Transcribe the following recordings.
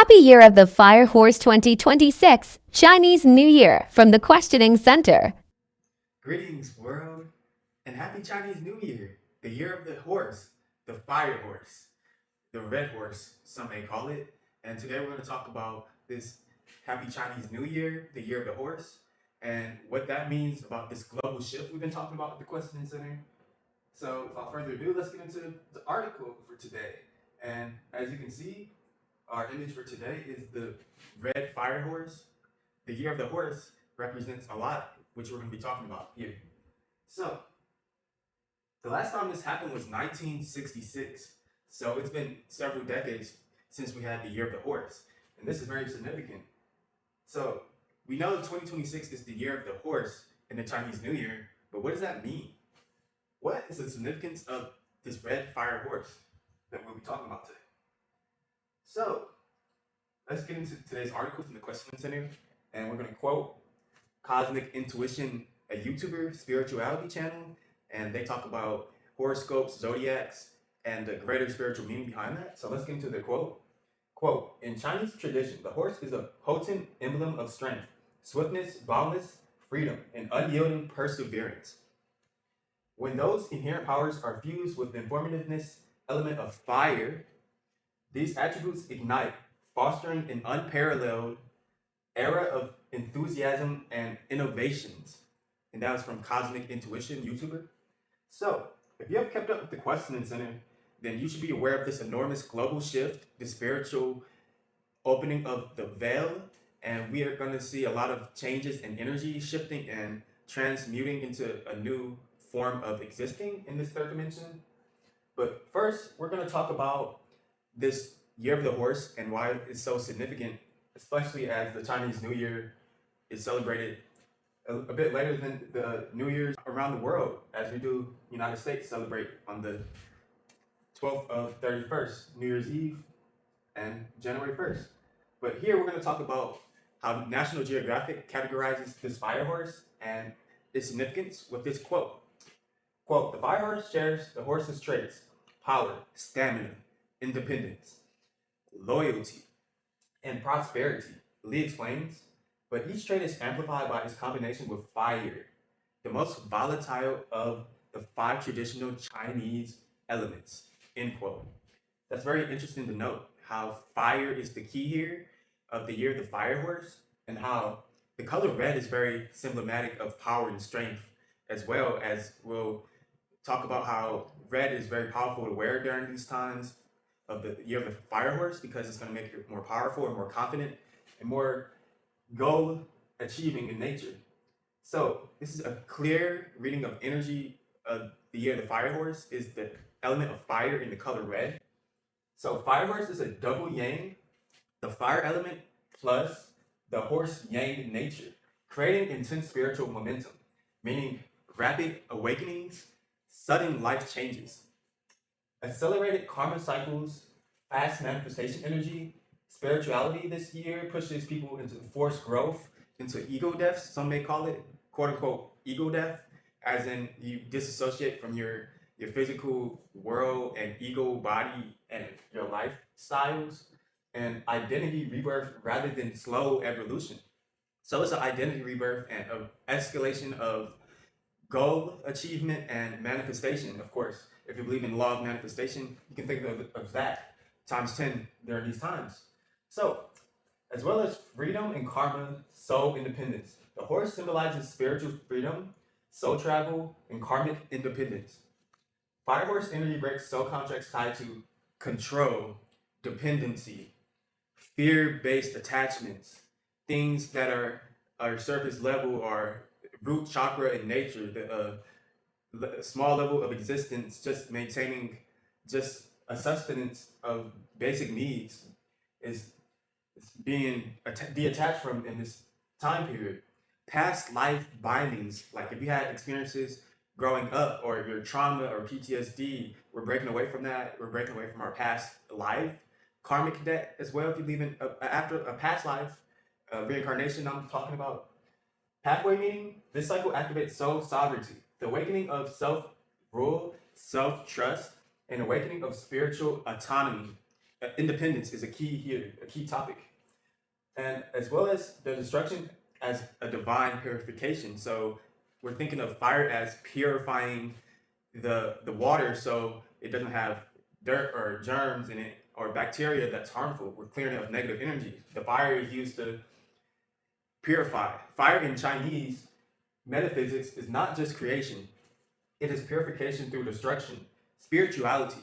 Happy Year of the Fire Horse 2026, Chinese New Year from the Questioning Center. Greetings, world, and happy Chinese New Year, the year of the horse, the fire horse, the red horse, some may call it. And today we're going to talk about this happy Chinese New Year, the year of the horse, and what that means about this global shift we've been talking about with the Questioning Center. So, without further ado, let's get into the article for today. And as you can see, our image for today is the red fire horse. The year of the horse represents a lot, which we're going to be talking about here. So, the last time this happened was 1966. So, it's been several decades since we had the year of the horse. And this is very significant. So, we know 2026 is the year of the horse in the Chinese New Year, but what does that mean? What is the significance of this red fire horse that we'll be talking about today? So, let's get into today's article from the Questioning Center, and we're going to quote Cosmic Intuition, a YouTuber spirituality channel, and they talk about horoscopes, zodiacs, and the greater spiritual meaning behind that. So let's get into the quote. Quote, in Chinese tradition, the horse is a potent emblem of strength, swiftness, boundless, freedom, and unyielding perseverance. When those inherent powers are fused with the informativeness element of fire, these attributes ignite, fostering an unparalleled era of enthusiasm and innovations. And that was from Cosmic Intuition, YouTuber. So, if you have kept up with the Questioning Center, then you should be aware of this enormous global shift, the spiritual opening of the veil, and we are going to see a lot of changes in energy shifting and transmuting into a new form of existing in this third dimension. But first, we're going to talk about this year of the horse and why it's so significant, especially as the Chinese New Year is celebrated a bit later than the New Year's around the world, as we do United States celebrate on the 12th of 31st, New Year's Eve, and January 1st. But here we're going to talk about how National Geographic categorizes this fire horse and its significance with this quote. Quote, the fire horse shares the horse's traits, power, stamina, independence, loyalty, and prosperity, Lee explains, but each trait is amplified by its combination with fire, the most volatile of the 5 traditional Chinese elements, end quote. That's very interesting to note how fire is the key here of the year of the fire horse, and how the color red is very symptomatic of power and strength, as well as we'll talk about how red is very powerful to wear during these times of the year of the fire horse, because it's going to make you more powerful and more confident and more goal achieving in nature. So this is a clear reading of energy of the year of the fire horse is the element of fire in the color red. So fire horse is a double yang, the fire element plus the horse yang nature, creating intense spiritual momentum, meaning rapid awakenings, sudden life changes, accelerated karma cycles, fast manifestation energy. Spirituality this year pushes people into forced growth, into ego death, some may call it, quote unquote, ego death, as in you disassociate from your physical world and ego body and your lifestyles, and identity rebirth rather than slow evolution. So it's an identity rebirth and an escalation of goal achievement and manifestation. Of course, if you believe in the law of manifestation, you can think of that times 10 during these times. So, as well as freedom and karma, soul independence. The horse symbolizes spiritual freedom, soul travel, and karmic independence. Fire horse energy breaks soul contracts tied to control, dependency, fear-based attachments, things that are surface level or root chakra in nature, the small level of existence, just maintaining just a sustenance of basic needs is being detached from in this time period. Past life bindings, like if you had experiences growing up or your trauma or PTSD, we're breaking away from that. We're breaking away from our past life. Karmic debt as well, if you believe in after a past life, reincarnation, I'm talking about. Pathway meaning, this cycle activates soul sovereignty, the awakening of self rule, self trust, and awakening of spiritual autonomy. independence is a key here, a key topic, and as well as the destruction as a divine purification. So we're thinking of fire as purifying the water so it doesn't have dirt or germs in it or bacteria that's harmful. We're clearing it of negative energy. The fire is used to purify. Fire in Chinese metaphysics is not just creation, it is purification through destruction, spirituality.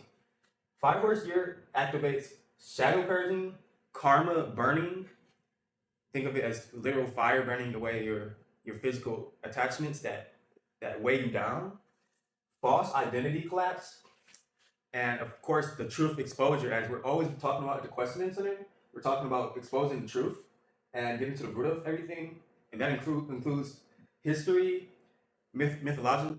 Fire Horse year activates shadow purging, karma burning. Think of it as literal fire burning away your physical attachments that weigh you down, false identity collapse, and of course the truth exposure. As we're always talking about at the Question Incident, we're talking about exposing the truth and getting to the root of everything, and that includes history, mythology,